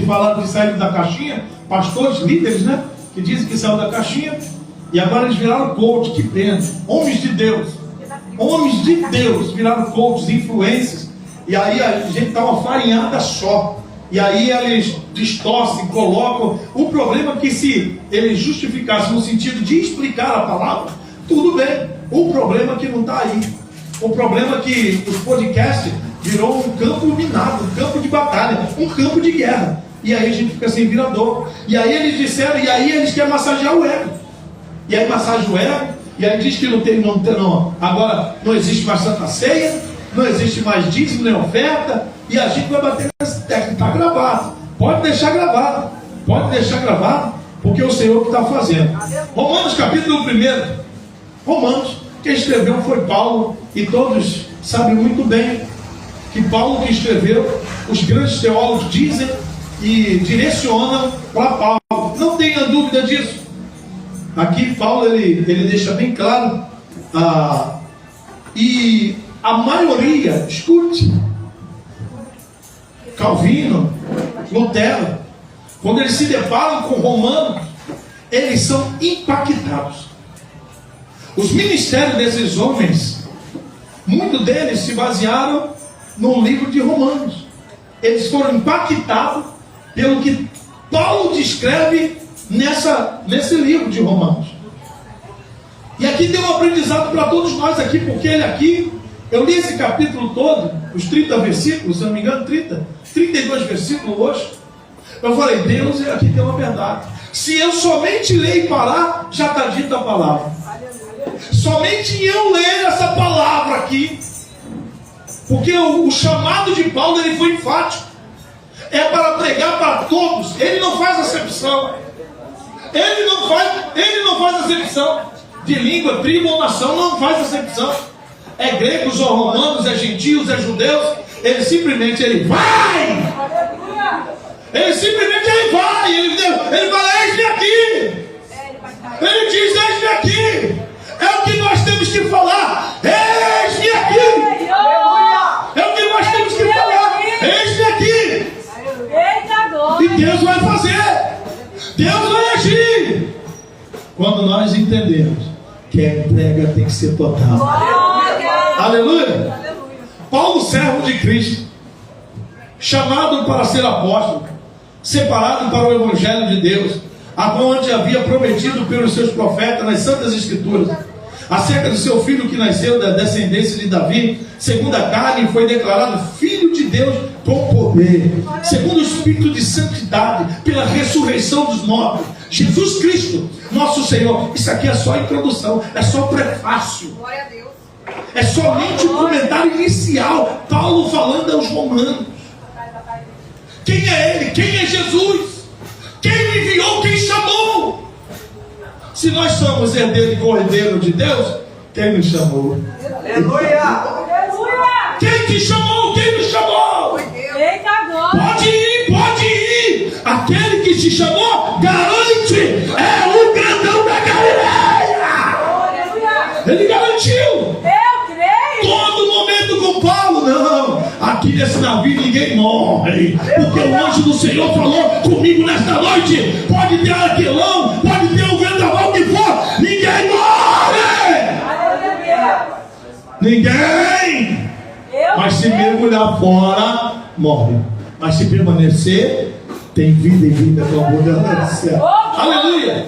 que falaram que saíram da caixinha, pastores, líderes, né? Que dizem que saiu da caixinha, e agora eles viraram coach, que pena. Homens de Deus viraram coaches, influencers, e aí a gente está uma farinhada só. E aí eles distorcem, colocam. O problema é que se eles justificassem no sentido de explicar a palavra, tudo bem. O problema é que não está aí. O problema é que os podcasts virou um campo minado, um campo de batalha, um campo de guerra. E aí a gente fica sem virador. E aí eles disseram, e aí eles querem massagear o ego. E aí massageia o ego, e aí diz que não, agora não existe mais Santa Ceia, não existe mais dízimo nem oferta, e a gente vai bater nessa técnica. Está gravado, pode deixar gravado, porque é o Senhor que está fazendo. Romanos capítulo 1, Romanos, quem escreveu foi Paulo, e todos sabem muito bem que Paulo que escreveu, os grandes teólogos dizem e direcionam para Paulo, não tenha dúvida disso. Aqui Paulo ele deixa bem claro, e a maioria, escute, Calvino, Lutero, quando eles se deparam com Romanos, eles são impactados. Os ministérios desses homens, muitos deles se basearam no livro de Romanos. Eles foram impactados pelo que Paulo descreve nesse livro de Romanos. E aqui tem um aprendizado para todos nós aqui, porque ele aqui, eu li esse capítulo todo, os 30 versículos, se não me engano, 32 versículos hoje. Eu falei, Deus, aqui tem uma verdade. Se eu somente ler e parar, já está dita a palavra. Somente eu ler essa palavra aqui, porque o chamado de Paulo ele foi enfático. É para pregar para todos. Ele não faz acepção. Ele não faz acepção de língua, tribo ou nação. Não faz acepção. É gregos ou romanos, é gentios, é judeus. Ele simplesmente vai. Ele simplesmente vai. Ele fala, eis-me aqui. Ele diz, eis-me aqui. É o que nós temos que falar. Eis-me aqui. É o que nós temos que falar. Eis-me aqui. E Deus vai fazer. Deus vai agir. Quando nós entendemos que a entrega tem que ser total. Aleluia. Paulo, servo de Cristo, chamado para ser apóstolo, separado para o Evangelho de Deus, a onde havia prometido pelos seus profetas nas Santas Escrituras, acerca do seu filho que nasceu da descendência de Davi, segundo a carne, foi declarado Filho de Deus com poder, segundo o Espírito de santidade, pela ressurreição dos mortos, Jesus Cristo, nosso Senhor. Isso aqui é só introdução, é só prefácio. Glória a Deus. É somente o comentário inicial, Paulo falando aos romanos. Quem é ele? Quem é Jesus? Quem me enviou? Quem chamou? Se nós somos herdeiro e cordeiro de Deus, quem nos chamou? Aleluia! Quem te chamou? Quem nos chamou? Eita glória! Pode ir! Aquele que te chamou, garante, é o grandão da Galileia! Ele garantiu! Eu creio! Todo momento com Paulo, não! Aqui nesse navio ninguém morre, porque o anjo do Senhor falou comigo nesta noite. Pode ter aquilão, pode ter o vendaval que for, ninguém morre! Ninguém! Mas se mergulhar fora, morre. Mas se permanecer, tem vida e vida com abundância. Aleluia!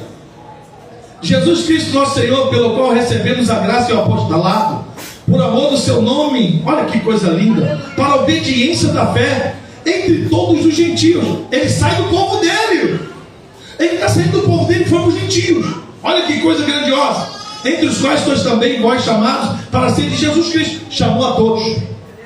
Jesus Cristo, nosso Senhor, pelo qual recebemos a graça e o apostolado, por amor do seu nome, olha que coisa linda, para a obediência da fé entre todos os gentios. Ele sai do povo dele. Ele está saindo do povo dele e foi para os gentios. Olha que coisa grandiosa. Entre os quais sois também vós chamados para ser de Jesus Cristo. Chamou a todos.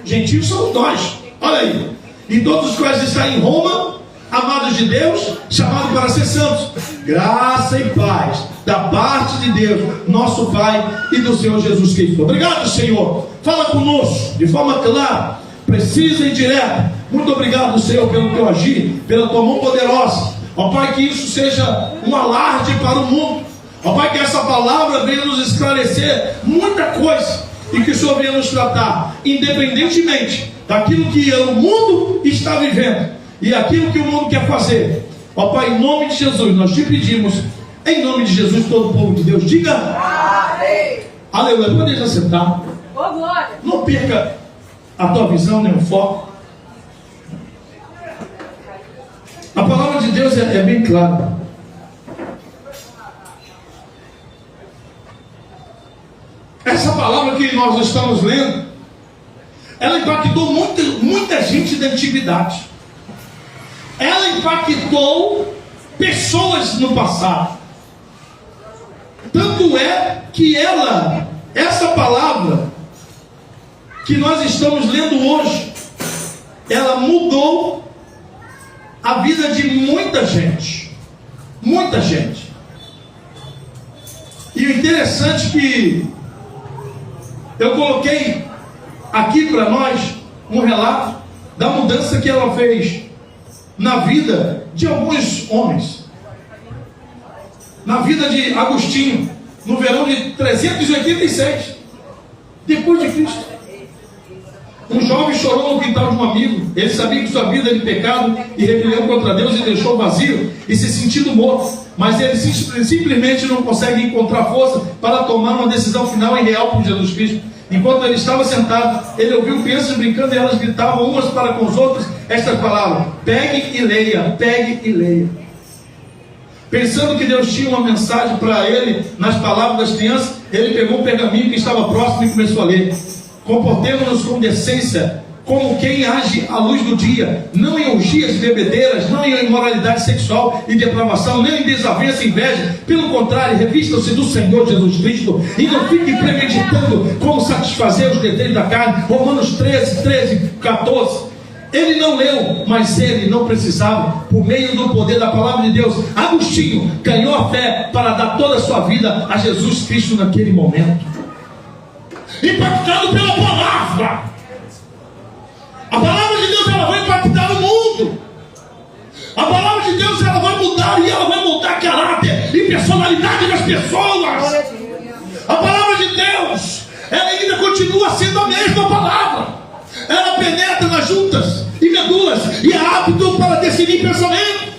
Gentios somos nós. Olha aí. E todos os quais estão em Roma, amados de Deus, chamados para ser santos. Graça e paz da parte de Deus, nosso Pai, e do Senhor Jesus Cristo. Obrigado, Senhor. Fala conosco de forma clara, precisa e direta. Muito obrigado, Senhor, pelo teu agir, pela tua mão poderosa. Ó Pai, que isso seja um alarde para o mundo. Ó Pai, que essa palavra venha nos esclarecer muita coisa, e que o Senhor venha nos tratar, independentemente daquilo que o mundo está vivendo. e aquilo que o mundo quer fazer. Ó Pai, em nome de Jesus, nós te pedimos, em nome de Jesus, todo o povo de Deus, diga amém. Aleluia. Pode já sentar. Ô, glória. Não perca a tua visão nem o foco. A palavra de Deus é bem clara. Essa palavra que nós estamos lendo, ela impactou muita gente da antiguidade. Ela impactou pessoas no passado. Tanto é que essa palavra que nós estamos lendo hoje, ela mudou a vida de muita gente. Muita gente. E o interessante é que eu coloquei aqui para nós um relato da mudança que ela fez na vida de alguns homens. Na vida de Agostinho, no verão de 386 depois de Cristo. Um jovem chorou no quintal de um amigo. Ele sabia que sua vida era de pecado e rebelião contra Deus e deixou vazio e se sentindo morto. Mas ele simplesmente não consegue encontrar força para tomar uma decisão final e real por Jesus Cristo. Enquanto ele estava sentado, ele ouviu crianças brincando e elas gritavam umas para com os outros estas palavras: pegue e leia, pegue e leia. Pensando que Deus tinha uma mensagem para ele nas palavras das crianças, ele pegou um pergaminho que estava próximo e começou a ler: comportemo-nos com decência, como quem age à luz do dia, não em orgias e bebedeiras, não em imoralidade sexual e depravação, nem em desavença e inveja. Pelo contrário, revistam-se do Senhor Jesus Cristo e não fiquem premeditando como satisfazer os desejos da carne. Romanos 13, 14. Ele não leu, mas ele não precisava. Por meio do poder da palavra de Deus, Agostinho ganhou a fé para dar toda a sua vida a Jesus Cristo naquele momento. Impactado pela palavra. A palavra de Deus, ela vai impactar o mundo. A palavra de Deus, ela vai mudar e ela vai mudar caráter e personalidade das pessoas. A palavra de Deus, ela ainda continua sendo a mesma palavra. Ela penetra nas juntas e medulas e é apto para decidir pensamento.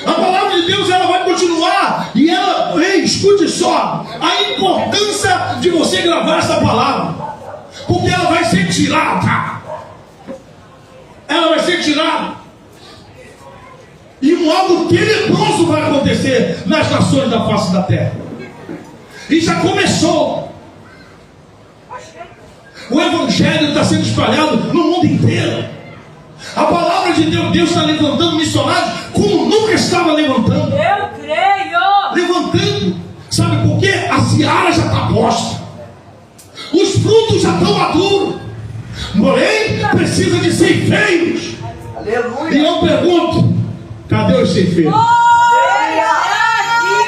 A palavra de Deus, ela vai continuar. E ela, escute só, a importância de você gravar essa palavra, porque ela vai ser tirada. Ela vai ser tirada. E algo tenebroso vai acontecer nas nações da face da terra. E já começou. O evangelho está sendo espalhado no mundo inteiro. A palavra de Deus está levantando missionários como nunca estava levantando. Eu creio. Levantando. Sabe por quê? A seara já está posta. Os frutos já estão maduros. Porém, precisa de ceifeiros. Aleluia. E eu pergunto: cadê os ceifeiros?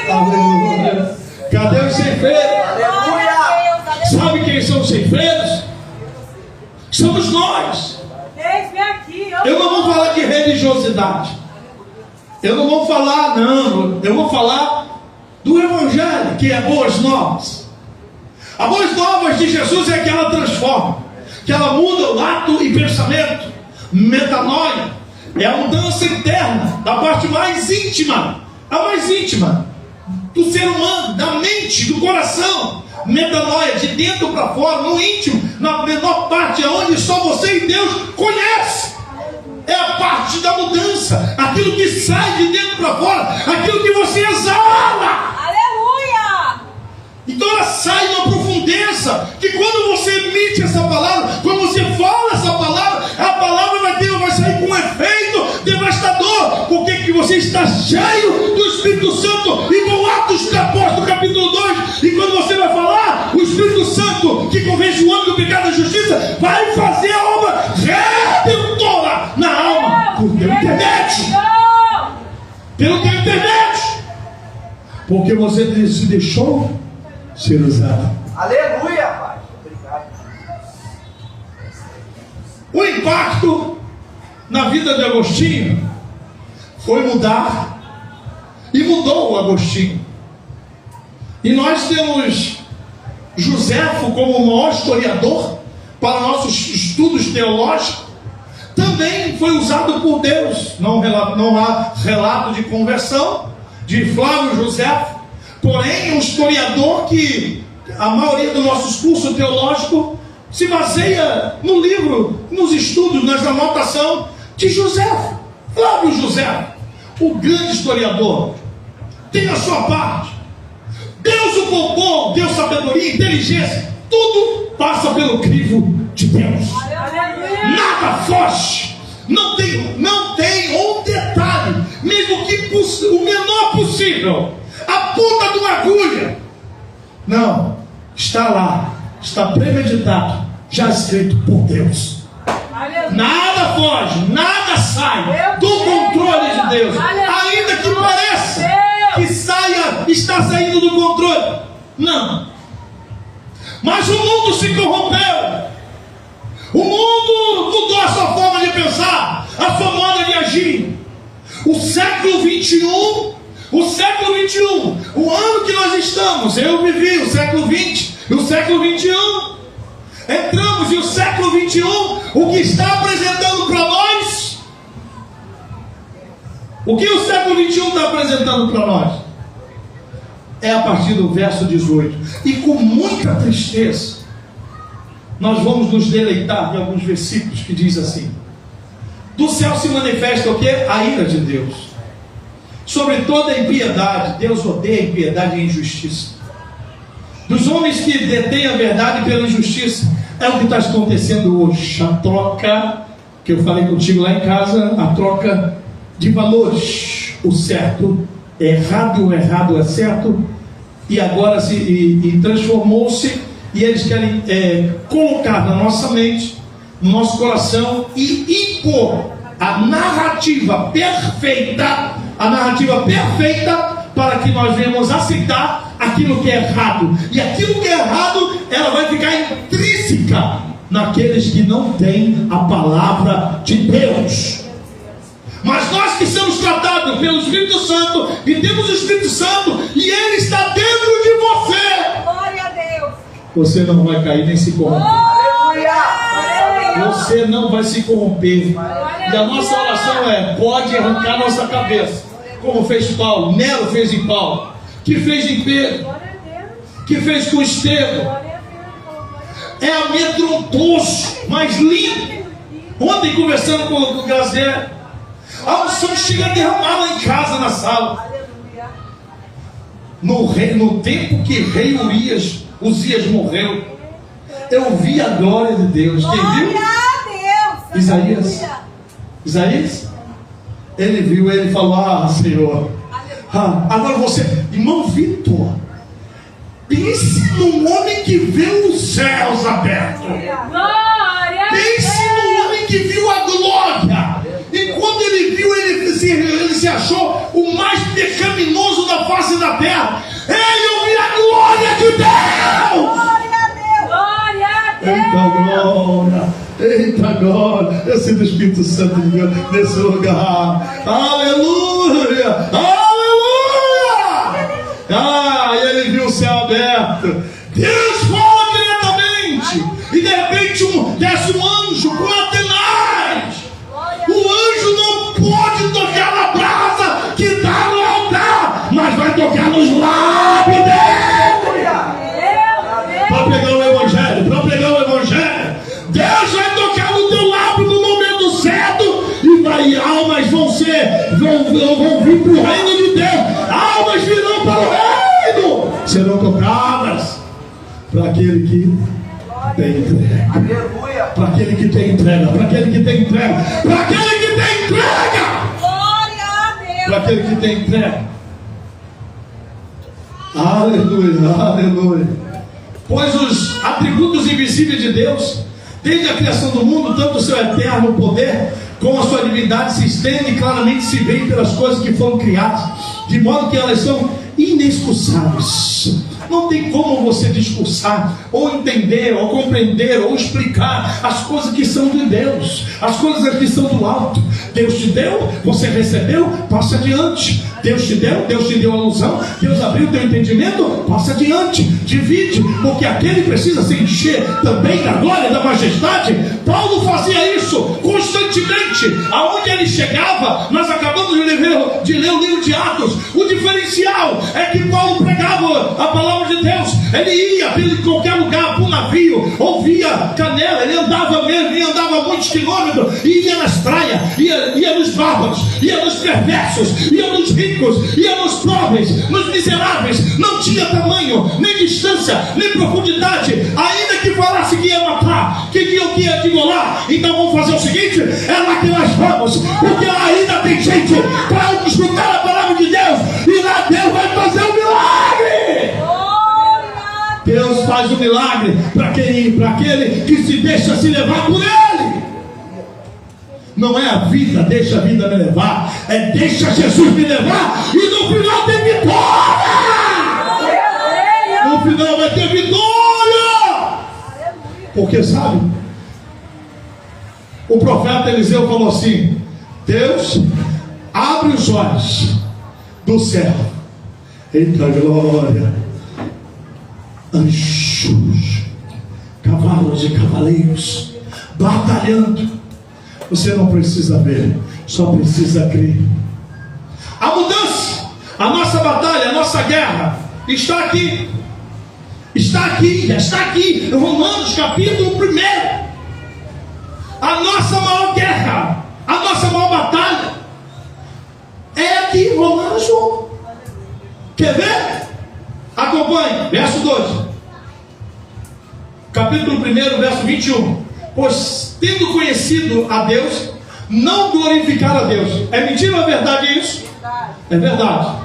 Aleluia. Cadê os ceifeiros? Aleluia. Sabe quem são os ceifeiros? Somos nós. Eis-me aqui. Eu não vou falar de religiosidade. Eu não vou falar, não. Eu vou falar do evangelho, que é boas novas. As boas novas de Jesus é que ela transforma, que ela muda o ato e pensamento. Metanoia é a mudança interna, da parte mais íntima, a mais íntima do ser humano, da mente, do coração. Metanoia, de dentro para fora, no íntimo, na menor parte, onde só você e Deus conhece. É a parte da mudança, aquilo que sai de dentro para fora, aquilo que você exala. Aleluia. Então ela sai numa profundeza, que quando você emite essa palavra, quando você fala essa palavra, a palavra vai sair com um efeito devastador, porque que você está cheio do Espírito Santo, igual Atos do Apóstolo capítulo 2, e quando você vai falar, o Espírito Santo, que convence o homem do pecado e da justiça, vai fazer a obra redentora na alma, por teu intermédio. Pelo teu intermédio. Porque você se deixou ser usado. Aleluia, Pai. Obrigado. O impacto na vida de Agostinho foi mudar, e mudou o Agostinho. E nós temos Joséfo como o maior historiador para nossos estudos teológicos. também foi usado por Deus. Não há relato de conversão de Flávio José, porém é um historiador que a maioria dos nossos cursos teológicos se baseia no livro, nos estudos, nas anotações de José, Flávio José, o grande historiador. Tem a sua parte. Deus o poupou, deu sabedoria, inteligência. Tudo passa pelo crivo de Deus. Nada foge. Não tem um detalhe, mesmo que o menor possível, a ponta de uma agulha. Não, está lá, está premeditado, já escrito por Deus. Nada foge, nada sai do controle de Deus. Ainda que pareça que está saindo do controle. Não. Mas o mundo se corrompeu. O mundo mudou a sua forma de pensar, a sua moda de agir. O século 21, o ano que nós estamos, eu vivi o século 20 e o século 21. Entramos e o século 21, o que está apresentando para nós? O que o século 21 está apresentando para nós? É a partir do verso 18. E com muita tristeza, nós vamos nos deleitar em alguns versículos que diz assim: do céu se manifesta o que? A ira de Deus sobre toda a impiedade. Deus odeia a impiedade e a injustiça dos homens que detêm a verdade pela injustiça. É o que está acontecendo hoje. A troca, que eu falei contigo lá em casa, a troca de valores. O certo é errado, o errado é certo. E agora transformou-se. E eles querem colocar na nossa mente, no nosso coração, e impor a narrativa perfeita para que nós venhamos aceitar aquilo que é errado. E aquilo que é errado, ela vai ficar intrínseca naqueles que não têm a palavra de Deus. Mas nós que somos tratados pelo Espírito Santo, e temos o Espírito Santo, e Ele está dentro de você, Glória a Deus. você não vai cair nem se corromper. Aleluia! Você não vai se corromper. E a nossa oração é: pode arrancar nossa cabeça, como fez Paulo, Nero fez em Paulo, que fez em Pedro, que fez com Estevão. É amedrontoso, mas lindo. Ontem, conversando com o Gazé, a unção chega a derramar lá em casa, na sala. No tempo que rei Uzias morreu, eu vi a glória de Deus. Quem viu? Glória a Deus. Isaías? Ele viu, ele falou: ah, Senhor. Agora você, irmão Vitor, pense num homem que viu os céus abertos. Pense num homem que viu a glória. E quando ele viu, ele se achou o mais pecaminoso da face da terra. Ele ouviu a glória de Deus. Eita glória. Eu sinto o Espírito Santo de Deus nesse lugar. Aleluia. E ele viu o céu aberto. Deus fala diretamente. E de repente desce um anjo com Atenaz. O anjo não pode tocar na brasa que está no altar, mas vai tocar nos lábios dele. Para pregar o Evangelho, Deus vai tocar no teu lábio no momento certo. E almas vão vir para o reino de Deus. Almas virão para o reino. Serão tocadas para aquele que tem entrega. Aleluia! Para aquele que tem entrega. Para aquele que tem entrega. Para aquele que tem entrega. Glória a Deus. Para aquele que tem entrega. Aleluia. Pois os atributos invisíveis de Deus, desde a criação do mundo, tanto o seu eterno poder como a sua divindade, se estendem e claramente se veem pelas coisas que foram criadas, de modo que elas são inexcusáveis. Não tem como você discursar, ou entender, ou compreender, ou explicar as coisas que são de Deus, as coisas que são do alto. Deus te deu, você recebeu, passa adiante. Deus te deu a alusão, Deus abriu o teu entendimento, passa adiante, divide, porque aquele precisa se encher também da glória, da majestade. Paulo fazia isso constantemente, aonde ele chegava. Nós acabamos de ler o livro de Atos. O diferencial é que Paulo pregava a palavra de Deus. Ele ia em qualquer lugar, para um navio, ouvia canela, ele andava mesmo, ele andava muitos quilômetros, e ia nas praias, ia nos bárbaros, ia nos perversos, ia nos ricos, ia nos pobres, nos miseráveis. Não tinha tamanho, nem distância, nem profundidade. Ainda que falasse que ia matar, que ia degolar, então vamos fazer o seguinte: é lá que nós vamos, porque ainda tem gente para escutar a palavra de Deus, e lá Deus vai fazer um milagre. Deus faz um milagre para aquele que se deixa se levar por Ele. Não é a vida, deixa a vida me levar, é deixa Jesus me levar, e no final tem vitória. No final vai ter vitória. Porque sabe, o profeta Eliseu falou assim: Deus abre os olhos do céu, eita glória, anjos, cavalos e cavaleiros batalhando. Você não precisa ver, só precisa crer. A mudança, a nossa batalha, a nossa guerra está aqui. Está aqui, já está aqui. Romanos capítulo 1. A nossa maior guerra, a nossa maior batalha é aqui, Romanos 1. Quer ver? Acompanhe, verso 2. Capítulo 1, verso 21. Pois tendo conhecido a Deus, não glorificaram a Deus. É mentira ou é verdade isso? É verdade.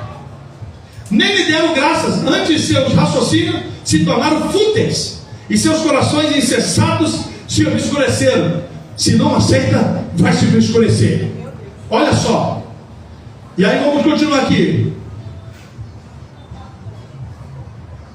Nem lhe deram graças, antes seus raciocínios se tornaram fúteis, e seus corações insensatos se obscureceram. Se não aceita, vai se obscurecer. Olha só. E aí vamos continuar aqui.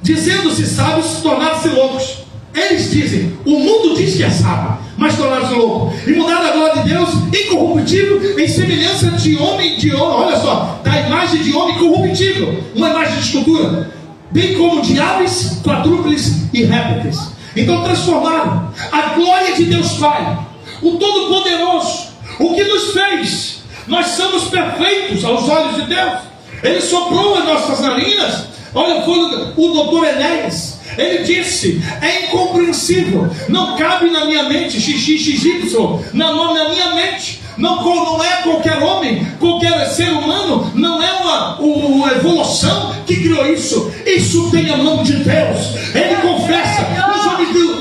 Dizendo-se sábios, tornaram-se loucos. Eles dizem, o mundo diz que é sábio, mas tornaram-se loucos, e mudaram a glória de Deus incorruptível em semelhança de homem, olha só, da imagem de homem corruptível, uma imagem de escultura, bem como de aves, quadrúpedes e répteis. Então transformaram a glória de Deus Pai, o Todo-Poderoso, o que nos fez. Nós somos perfeitos aos olhos de Deus. Ele soprou as nossas narinas. Olha, foi o doutor Enéas. Ele disse, é incompreensível, não cabe na minha mente, XXY, na minha mente, não é qualquer homem, qualquer ser humano, não é uma evolução que criou isso. Isso tem a mão de Deus. Ele confessa,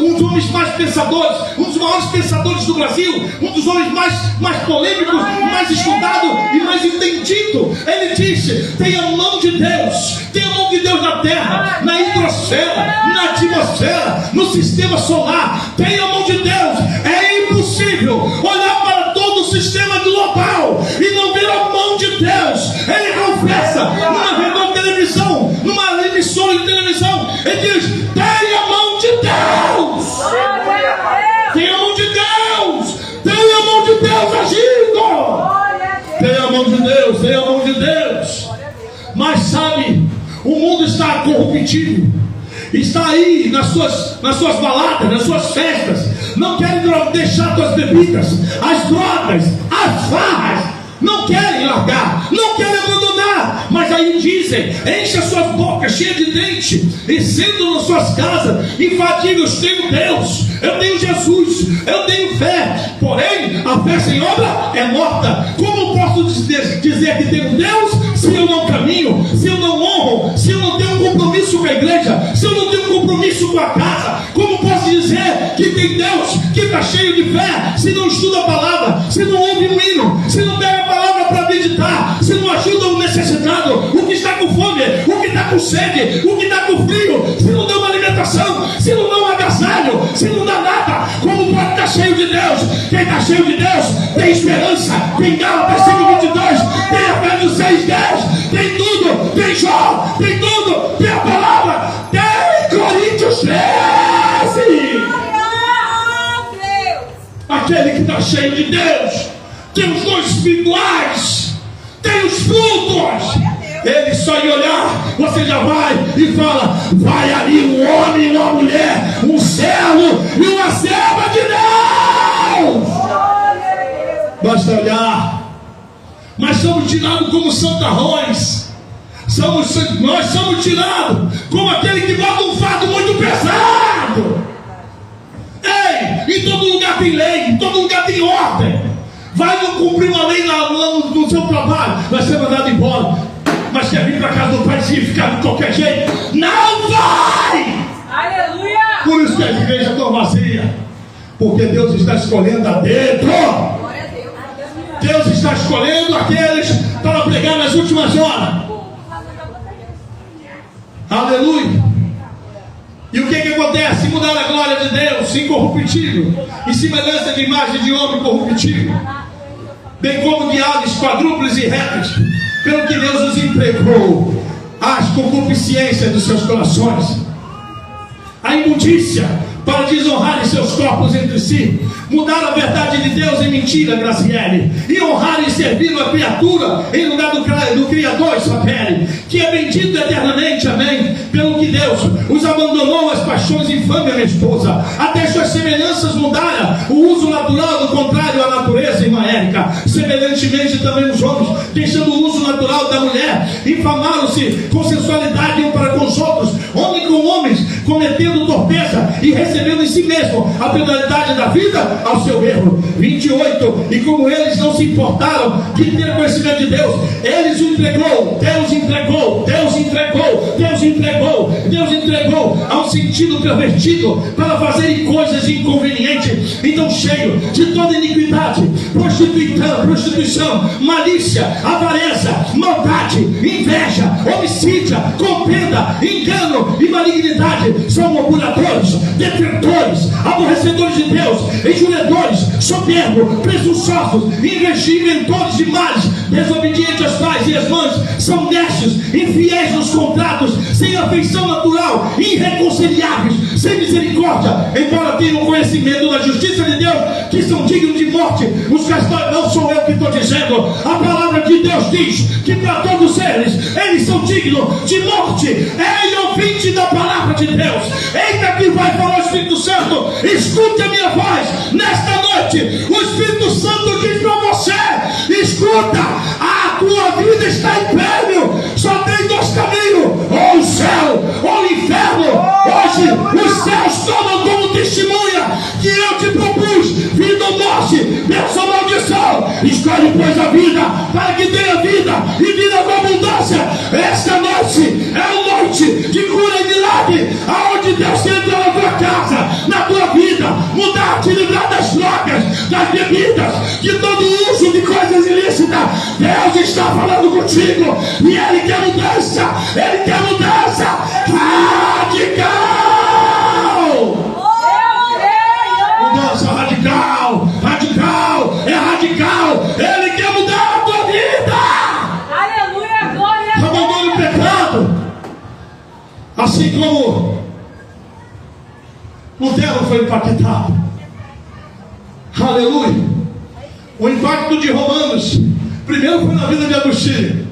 um dos homens mais pensadores, um dos maiores pensadores do Brasil, um dos homens mais polêmicos, mais estudado e mais entendido. Ele disse, tem a mão de Deus, tem a mão de Deus na terra, na hidrosfera, na atmosfera, no sistema solar, tem a mão de Deus. É impossível olhar para todo o sistema global e não ver a mão de Deus. Ele confessa numa televisão, numa emissora de televisão, ele diz, tem a mão de Deus. Tem a mão de Deus. Tem a mão de Deus agindo. Tem a mão de Deus, tem a mão de Deus. Mas sabe, o mundo está corruptível, está aí nas suas baladas, nas suas festas, não querem deixar suas bebidas, as drogas, as farras, não querem largar, não querem abandonar, mas aí dizem, enche as suas bocas cheias de dente, e sentam nas suas casas, infadíveis, tenho Deus, eu tenho Jesus, eu tenho fé, porém, a fé sem obra é morta. Como posso dizer que tenho Deus, se eu não caminho, se eu não honro, se eu não tenho um compromisso com a igreja, se eu não tenho um compromisso com a casa? Como posso dizer que tem Deus, que está cheio de fé, se não estuda a palavra, se não ouve um hino, se não pega a palavra para meditar, se não ajuda o necessitado, o que está com fome, o que está com sede, o que está com frio, se não dá uma alimentação, se não dá um agasalho, se não dá nada? Como pode estar cheio de Deus? Quem está cheio de Deus tem esperança. Tem Gálatas 5:22, tem Efésios 6:10, tem tudo, tem Jó, tem tudo, tem a palavra. cheio de Deus, tem os dons espirituais, tem os frutos. Ele só em olhar, você já vai e fala: vai ali um homem e uma mulher, um servo e uma serva de Deus. Basta olhar. Mas somos tirados como santarrões. Nós somos tirados como aquele que bota um fardo muito pesado. Ei, em todo lugar tem lei, em todo lugar tem ordem. Vai não cumprir uma lei no seu trabalho, vai ser mandado embora. Mas quer vir para casa do Pai e ficar de qualquer jeito? Não vai! Aleluia! Por isso que a igreja está vazia. Porque Deus está escolhendo a dentro. Glória a Deus. Deus está escolhendo aqueles para pregar nas últimas horas. Aleluia! E o que acontece? Mudar a glória de Deus, incorruptível, em semelhança de imagem de homem corruptível, bem como de aves quadrúpedes e répteis, pelo que Deus os entregou às concupiscências dos seus corações, a imundícia, para desonrarem seus corpos entre si, mudar a verdade de Deus em mentira, Graziele, e honrarem e servir a criatura em lugar do Criador, Isabelle, que é bendito eternamente, amém, pelo que Deus os abandonou às paixões infames, minha esposa, até suas semelhanças mudaram o uso natural, do contrário à natureza, irmã Érica. Semelhantemente também os homens, deixando o uso natural da mulher, infamaram-se com sensualidade um para com os outros, homem com homens, cometendo torpeza e recebendo em si mesmo a penalidade da vida ao seu erro. 28. E como eles não se importaram de ter conhecimento de Deus, eles o entregou, Deus entregou a um sentido pervertido para fazerem coisas inconvenientes. Então, cheio de toda iniquidade, prostituição, malícia, avareza, maldade, inveja, homicídio, contenda, engano e malignidade, são murmuradores, detentores, aborrecedores de Deus, injuriadores, soberbos, presunçosos, inventores de males, desobedientes aos pais e às mães, são necios, infiéis nos contratos, sem afeição natural, irreconciliáveis, sem misericórdia, embora tenham conhecimento da justiça de Deus, que são dignos de morte. Os castais, não sou eu que estou dizendo, a palavra de Deus diz que para todos eles são dignos de morte. Ei, ouvinte da palavra de Deus, eita que vai falar o Espírito Santo, escute a minha voz nesta noite. O Espírito Santo diz para você: escuta, a tua vida está em prêmio, só tem dois caminhos, ou o céu ou o inferno. Hoje os céus tomam como testemunha que eu te propus vida ou morte, bênção ou maldição. Escolhe, pois, a vida, para que tenha vida e vida com abundância. Esta noite é uma noite de cura e milagre, aonde Deus quer entrar na tua casa, na tua vida, mudar, te livrar das drogas, das bebidas, de todo o uso de coisas ilícitas. Deus está falando contigo e Ele quer mudança, Ele quer mudança radical. Mudança radical, é radical. Ele quer mudar a tua vida. Aleluia, glória a Deus. Abandone o pecado. Assim como Lutero foi impactado. Aleluia. O impacto de Romanos primeiro foi na vida de Agostinho,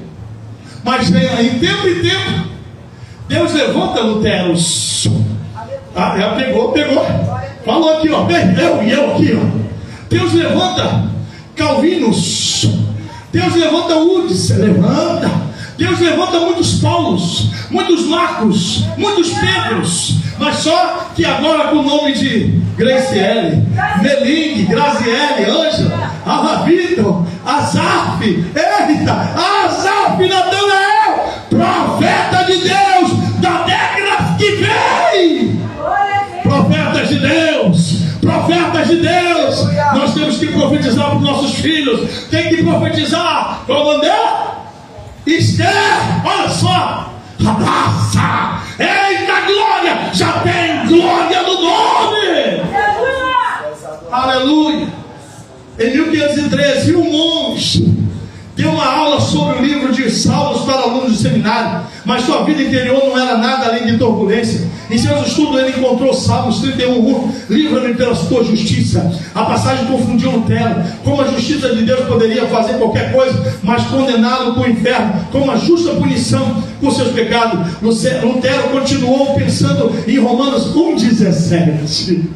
mas em tempo em tempo Deus levanta Lutero. Pegou. Falou aqui, ó. Eu aqui, ó. Deus levanta Calvinos. Deus levanta Hudson. Deus levanta muitos Paulos, muitos Marcos, muitos Pedros. Mas só que agora com o nome de Graciele, Melingue, Graziele, Ângela, Vitor, Azaf, Natanael, profeta de Deus da década que vem. Profetas de Deus, nós temos que profetizar para os nossos filhos. Tem que profetizar. Qual o nome dela? Esther, olha só. Abraça. Eita glória, já tem glória no nome. Aleluia. Em 1513, um monge deu uma aula sobre o livro de Salmos para alunos do seminário. verdade, mas sua vida interior não era nada além de turbulência. Em seus estudos ele encontrou Salmos 31:1, livra-me pela tua justiça. A passagem confundiu Lutero, como a justiça de Deus poderia fazer qualquer coisa, mas condená-lo para o inferno, como a justa punição por seus pecados. Lutero continuou pensando em Romanos 1,17.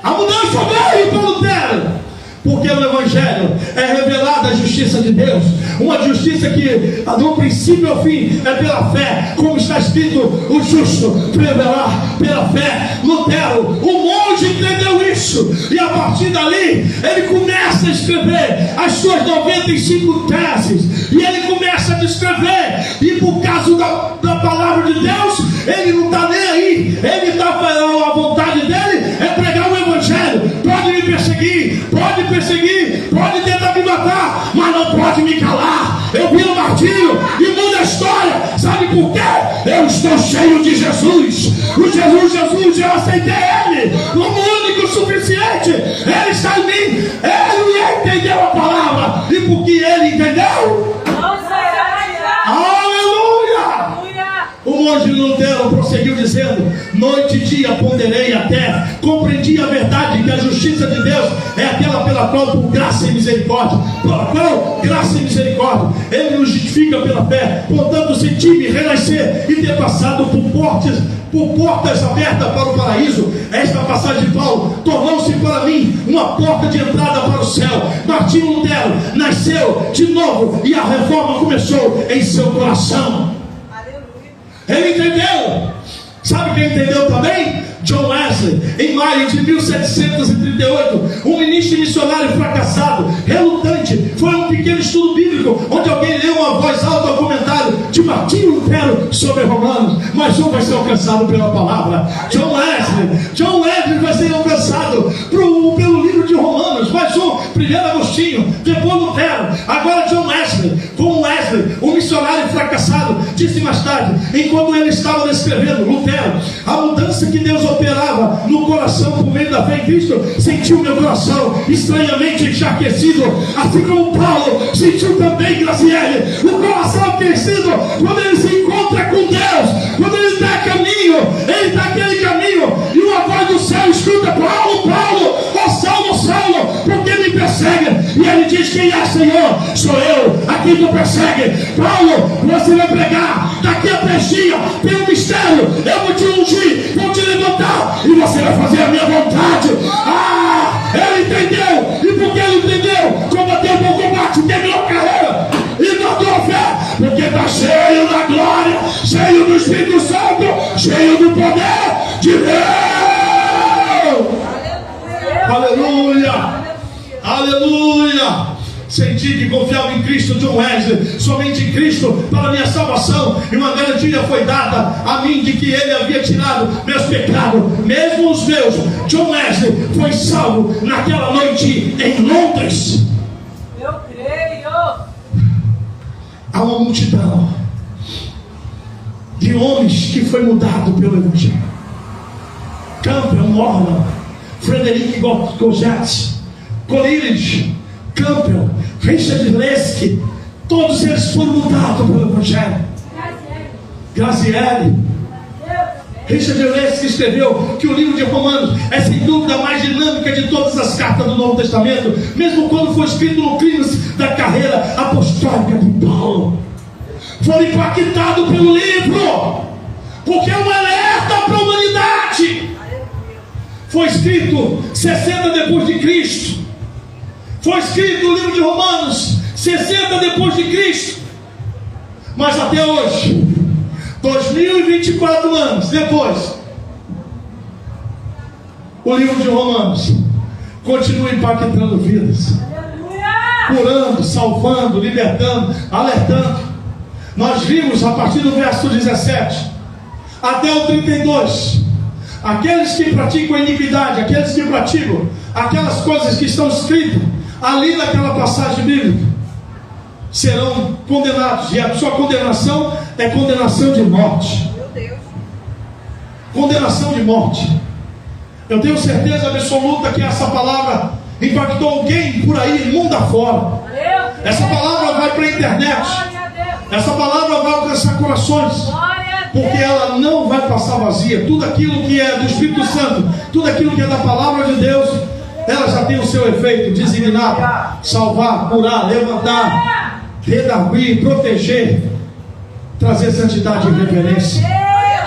A mudança veio para Lutero, porque no Evangelho é revelada a justiça de Deus, uma justiça que do princípio ao fim é pela fé, como está escrito: o justo viverá pela fé. Lutero, o monge, entendeu isso, e a partir dali ele começa a escrever as suas 95 teses, e ele começa a descrever, e por causa da palavra de Deus, ele não está nem aí, ele está falando, a vontade dele é pregar o Evangelho. Pode me perseguir, pode tentar me matar, mas não pode me calar. Eu viro martírio e mudo a história. Sabe por quê? Eu estou cheio de Jesus. O Jesus, eu aceitei Ele como único suficiente. Ele está em mim. Ele entendeu a palavra, e porque Ele entendeu, aleluia! O monge Lutero prosseguiu dizendo: noite e dia ponderei até compreendi a verdade que a justiça de Deus é aquela pela qual, por graça e misericórdia, Ele nos justifica pela fé. Portanto, senti-me renascer e ter passado por portas abertas para o paraíso. Esta passagem de Paulo tornou-se para mim uma porta de entrada para o céu. Martinho Lutero nasceu de novo e a reforma começou em seu coração. Ele entendeu. Sabe quem entendeu também? John Wesley. Em maio de 1738, um ministro e missionário fracassado, relutante, foi um pequeno estudo bíblico, onde alguém leu uma voz alta o comentário de Martinho Lutero sobre Romanos. Mas um vai ser alcançado pela palavra. John Wesley vai ser alcançado pelo livro de Romanos. Mais um, primeiro Agostinho, depois Lutero, agora John Wesley. Como Wesley, um missionário fracassado, disse mais tarde, enquanto ele estava descrevendo Lutero, a mudança que Deus operava no coração por meio da fé em Cristo, sentiu meu coração estranhamente enxaquecido, assim como Paulo sentiu também, Graziele, o coração aquecido quando ele se encontra com Deus, quando ele está a caminho, ele está aquele caminho, e uma voz do céu escuta: Paulo, ó Saulo, por que me persegue? E ele diz: quem é, Senhor? Sou eu, a quem tu persegue. Paulo, você vai pregar daqui a 3 dias, tem um mistério, eu vou te ungir, vou te levantar, e você vai fazer a minha vontade. Ele entendeu, e porque ele entendeu, combateu o bom combate, terminou a carreira e guardou a fé, porque está cheio da glória, cheio do Espírito Santo, cheio do poder de Deus. Aleluia! Aleluia! Senti que confiava em Cristo, John Wesley, somente em Cristo para minha salvação, e uma garantia foi dada a mim de que Ele havia tirado meus pecados, mesmo os meus. John Wesley foi salvo naquela noite em Londres. Eu creio. Há uma multidão de homens que foi mudado pelo Evangelho. Campbell, Mormon, Frederick Goggett, Coleridge, Campbell, Richard Leske, todos eles foram mudados pelo Evangelho. Graziele. Richard Leske escreveu que o livro de Romanos é sem dúvida a mais dinâmica de todas as cartas do Novo Testamento, mesmo quando foi escrito no clímax da carreira apostólica de Paulo. Foram impactados pelo livro, porque é um alerta para a humanidade. Foi escrito 60 depois de Cristo. Foi escrito o livro de Romanos 60 depois de Cristo. Mas até hoje, 2024 anos depois, o livro de Romanos continua impactando vidas, curando, salvando, libertando, alertando. Nós vimos a partir do verso 17 até o 32, aqueles que praticam a iniquidade, aqueles que praticam aquelas coisas que estão escritas ali naquela passagem bíblica, serão condenados, e a sua condenação é condenação de morte. Condenação de morte. Eu tenho certeza absoluta que essa palavra impactou alguém por aí, mundo afora. Essa palavra vai para a internet. Essa palavra vai alcançar corações, porque ela não vai passar vazia. Tudo aquilo que é do Espírito Santo, tudo aquilo que é da palavra de Deus, ela já tem o seu efeito: designar, salvar, curar, levantar, redarguir, proteger, trazer santidade e reverência.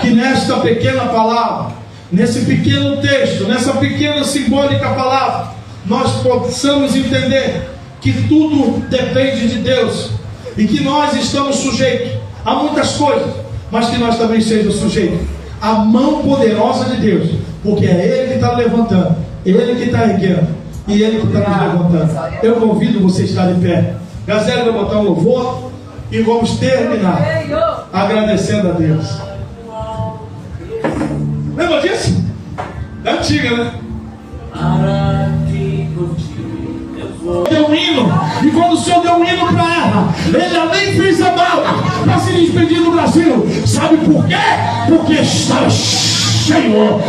Que nesta pequena palavra, nesse pequeno texto, nessa pequena simbólica palavra, nós possamos entender que tudo depende de Deus e que nós estamos sujeitos a muitas coisas, mas que nós também sejamos sujeitos à mão poderosa de Deus, porque é Ele que está levantando, Ele que está erguendo e Ele que está nos levantando. Eu convido você a estar de pé. Gazela vai botar um louvor e vamos terminar agradecendo a Deus. Lembra disso? É antiga, né? Deu um hino, e quando o Senhor deu um hino para ela, ele além fez a mal para se despedir do Brasil. Sabe por quê? Porque estava cheio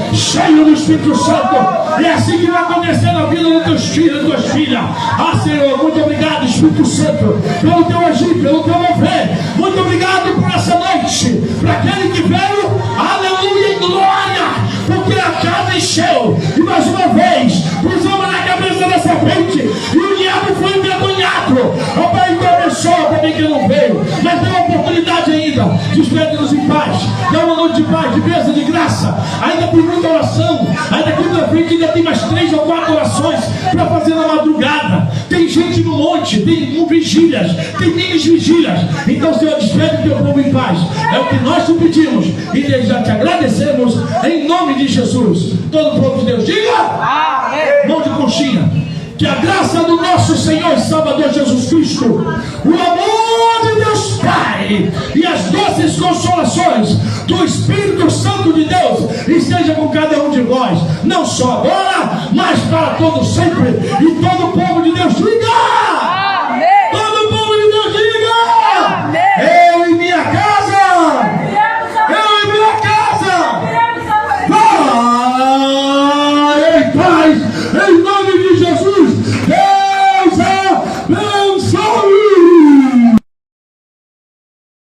do Espírito Santo. E é assim que vai acontecer na vida dos teus filhos e tuas filhas. Ah, Senhor, muito obrigado, Espírito Santo, pelo teu agir, pelo teu mover. Muito obrigado por essa noite, para aquele que veio, aleluia, em glória, porque a casa encheu. E mais uma vez pusemos na cabeça da serpente e o diabo foi envergonhado. Ó Pai, então abençoa também que não veio, mas tem uma oportunidade ainda. Despede-nos em paz, dá uma noite de paz, de bênção, de graça. Ainda tem muita oração, ainda aqui na frente ainda tem mais 3 ou 4 orações para fazer na madrugada. Tem gente no monte, tem vigílias, tem mini vigílias. Então, Senhor, despede o teu povo em paz. É o que nós te pedimos e desde já te agradecemos em nome de Jesus. Todo o povo de Deus diga amém. Mão de conchinha. Que a graça do nosso Senhor e Salvador Jesus Cristo, o amor de Deus Pai e as doces consolações do Espírito Santo de Deus esteja com cada um de nós, não só agora, mas para todo sempre. E todo o povo de Deus diga